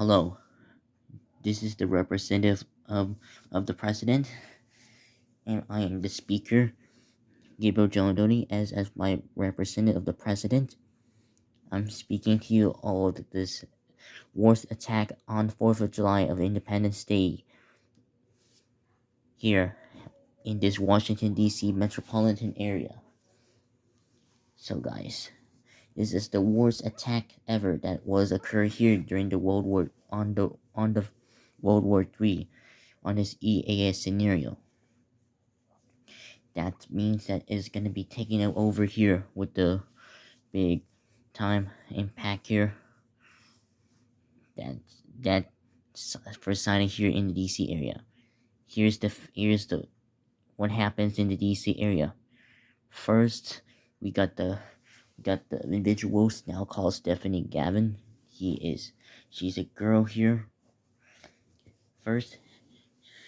Hello, this is the representative of the president, and I am the speaker, Gabriel Gianodoni, as my representative of the president. I'm speaking to you all of this worst attack on 4th of July of Independence Day here in this Washington D.C. metropolitan area. So guys, this is the worst attack ever that was occurred here during the World War III on this EAS scenario. That means that it's gonna be taking it over here with the big time impact here. That that for signing here in the DC area. Here's the what happens in the DC area. First, we got the individuals now called Stephanie Gavin. She's a girl here. First,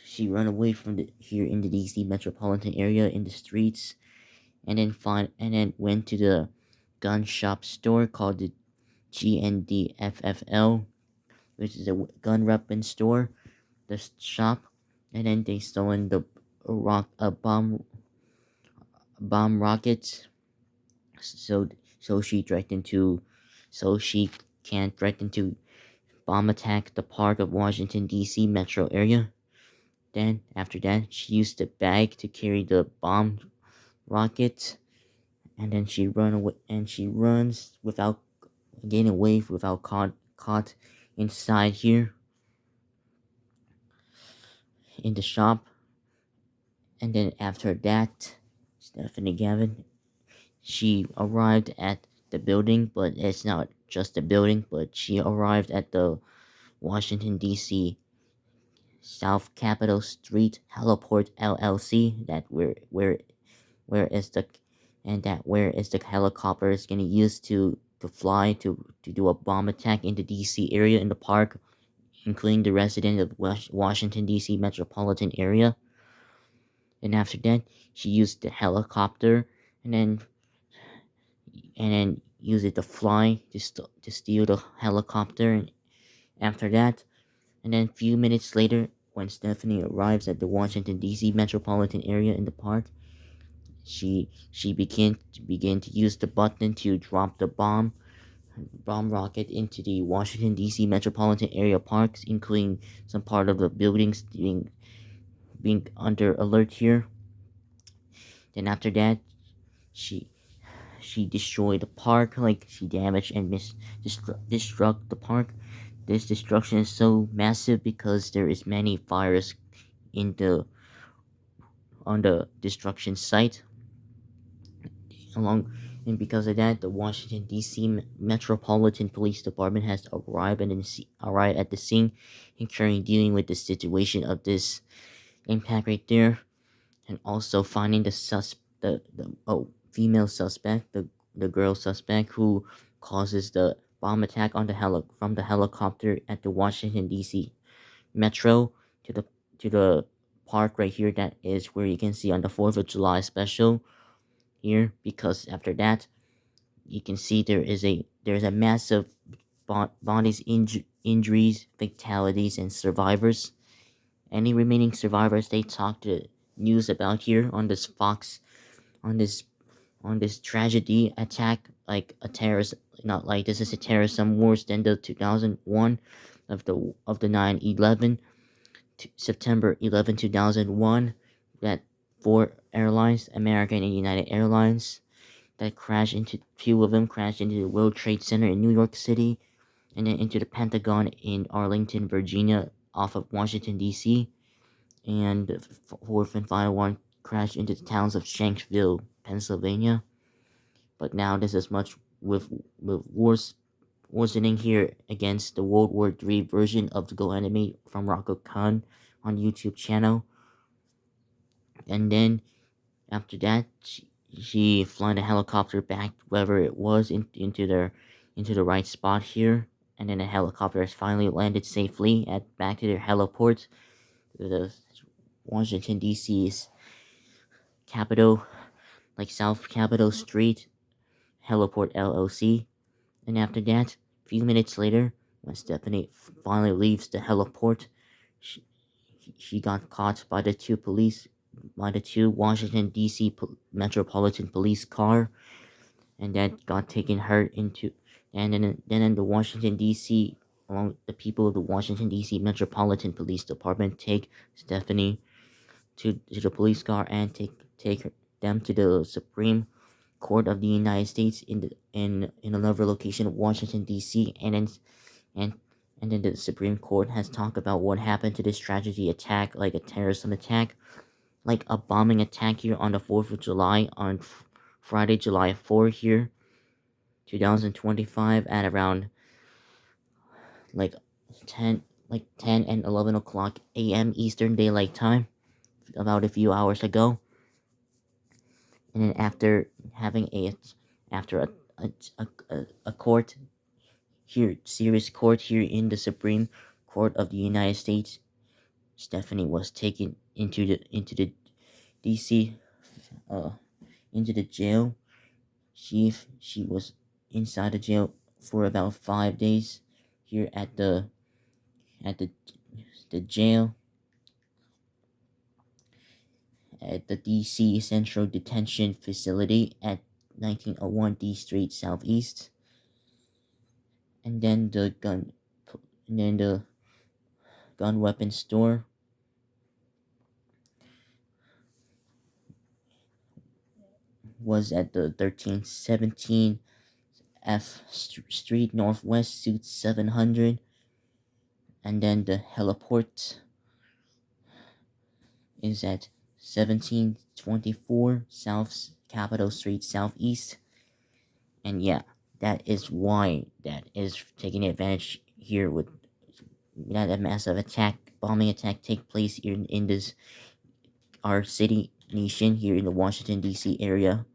she run away from here in the DC metropolitan area in the streets, and then went to the gun shop store called the GNDFFL, which is a gun weapon store, the shop, and then they stolen the rock a bomb rockets. So so she threatened to, so she can threaten to bomb attack the part of Washington D.C. metro area. Then after that, she used the bag to carry the bomb rockets, and then she runs without getting away without caught inside here in the shop. And then after that, Stephanie Gavin, she arrived at the building, but it's not just a building, but she arrived at the Washington D.C. South Capitol Street Heliport LLC. That where is the and that where is the helicopter is gonna use to fly to do a bomb attack in the D.C. area in the park, including the resident of Washington D.C. metropolitan area. And after that, she used the helicopter and then use it to fly to steal the helicopter. And after that, and then a few minutes later, when Stephanie arrives at the Washington D.C. metropolitan area in the park, she began to use the button to drop the bomb rocket into the Washington D.C. metropolitan area parks, including some part of the buildings being under alert here. Then after that, she she destroyed the park, like she damaged and destruct the park. This destruction is so massive because there is many fires in the on the destruction site. Along and because of that, the Washington D.C. Metropolitan Police Department has arrived at the scene and currently dealing with the situation of this impact right there, and also finding the female suspect, the girl suspect who causes the bomb attack on the from the helicopter at the Washington D.C. Metro to the park right here. That is where you can see on the 4th of July special here, because after that you can see there's a massive bodies, injuries, fatalities, and survivors. Any remaining survivors they talk to news about here on this Fox, on this tragedy attack, like a terrorist, not like this is a terrorism worse than the 2001 of the 9/11, September 11 2001, that four airlines, American and United Airlines, that crashed into, few of them crashed into the World Trade Center in New York City, and then into the Pentagon in Arlington, Virginia, off of Washington D.C. And the fourth and final one crashed into the towns of Shanksville, Pennsylvania. But now this is much with worsening here against the World War III version of the Go Enemy from Rocco Khan on YouTube channel. And then after that, she flying the helicopter back wherever it was into the right spot here, and then the helicopter has finally landed safely at back to their heliport, the Washington D.C.'s capital, like South Capitol Street Heliport LLC. And after that, a few minutes later, When Stephanie finally leaves the heliport, she, she got caught by the two Washington D.C. Metropolitan Police car, and that got taken her into, and then in the Washington D.C. along the people of the Washington D.C. Metropolitan Police Department take Stephanie to the police car and them to the Supreme Court of the United States in another location of Washington D.C. And and then the Supreme Court has talked about what happened to this tragedy attack, like a terrorism attack, like a bombing attack here on the 4th of July on Friday, July 4 here, 2025 at around like 10 and 11 o'clock a.m. Eastern Daylight Time, about a few hours ago. And then after a court here, serious court here in the Supreme Court of the United States, Stephanie was taken into the DC uh into the jail. She was inside the jail for about 5 days here at the jail at the DC Central Detention Facility at 1901 D Street Southeast. And then the gun weapon store was at the 1317 Street Northwest Suite 700. And then the heliport is at 1724 South Capitol Street Southeast. And yeah, that is why that is taking advantage here with that a massive bombing attack take place in this our city nation here in the Washington D.C. area.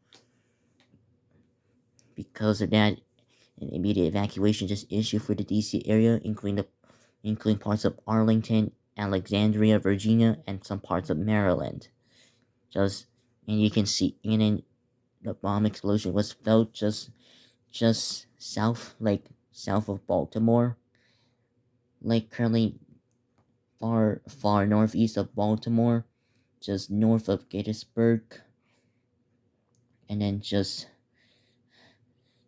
Because of that, an immediate evacuation just issued for the D.C. area, including parts of Arlington, Alexandria, Virginia, and some parts of Maryland. Just and you can see, and then the bomb explosion was felt just south of Baltimore, like currently far northeast of Baltimore, just north of Gettysburg, and then just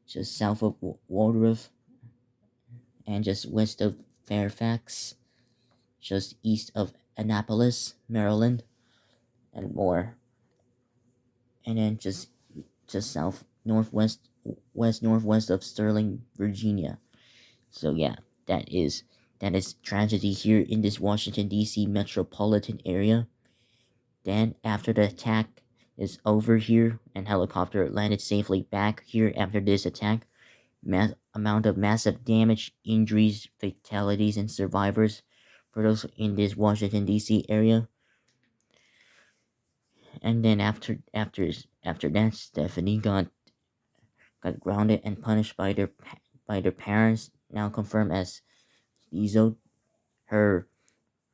south of Woodruff, and just west of Fairfax, just east of Annapolis, Maryland, and more, and then just south west northwest of Sterling, Virginia. So yeah, that is tragedy here in this Washington D.C. metropolitan area. Then after the attack is over here and helicopter landed safely back here after this attack, amount of massive damage, injuries, fatalities, and survivors for those in this Washington D.C. area. And then after that, Stephanie got grounded and punished by their parents, now confirmed as Izo, her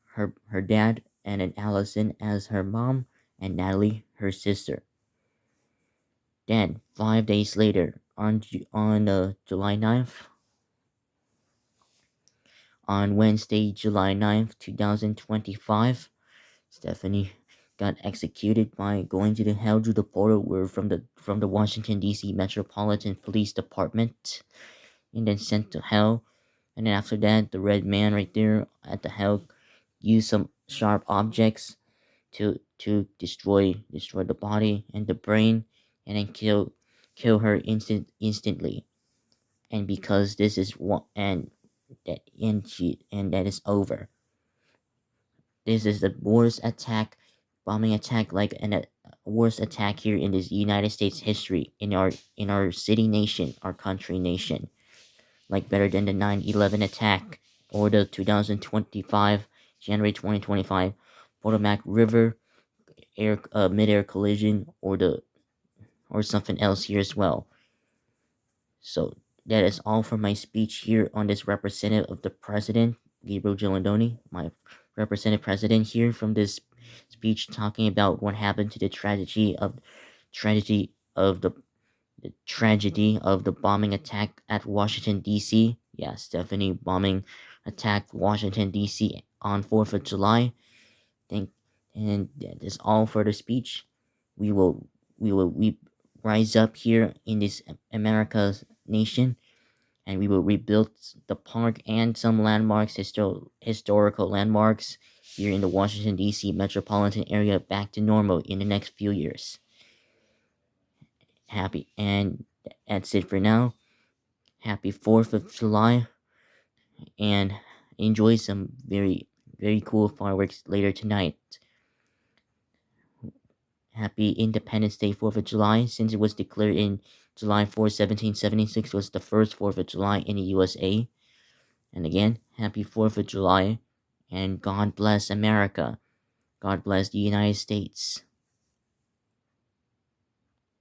her dad, and then Allison as her mom, and Natalie her sister. Then 5 days later, on July 9th, on Wednesday, July 9th, 2025, Stephanie got executed by going to the hell through the portal were from the Washington D.C. Metropolitan Police Department, and then sent to hell. And then after that, the red man right there at the hell used some sharp objects to destroy the body and the brain, and then kill her instantly. And because this is what and that is over. This is the worst bombing attack, like an worst attack here in this United States history, in our city nation, our country nation, like better than the 9/11 attack or the 2025 January 2025 Potomac River mid-air collision, or something else here as well. So that is all for my speech here on this representative of the president, Gabriel Gilandoni, my representative president here from this speech talking about what happened to the tragedy of the tragedy of the bombing attack at Washington D.C. Yeah, Stephanie bombing attacked Washington D.C. on 4th of July. Thank and that is all for the speech. We will we rise up here in this America's nation, and we will rebuild the park and some landmarks, historical landmarks here in the Washington D.C. metropolitan area back to normal in the next few years. Happy and that's it for now. Happy 4th of July, and enjoy some very cool fireworks later tonight. Happy Independence Day, 4th of July, since it was declared in July 4th, 1776, was the first 4th of July in the USA. And again, happy 4th of July, and God bless America. God bless the United States.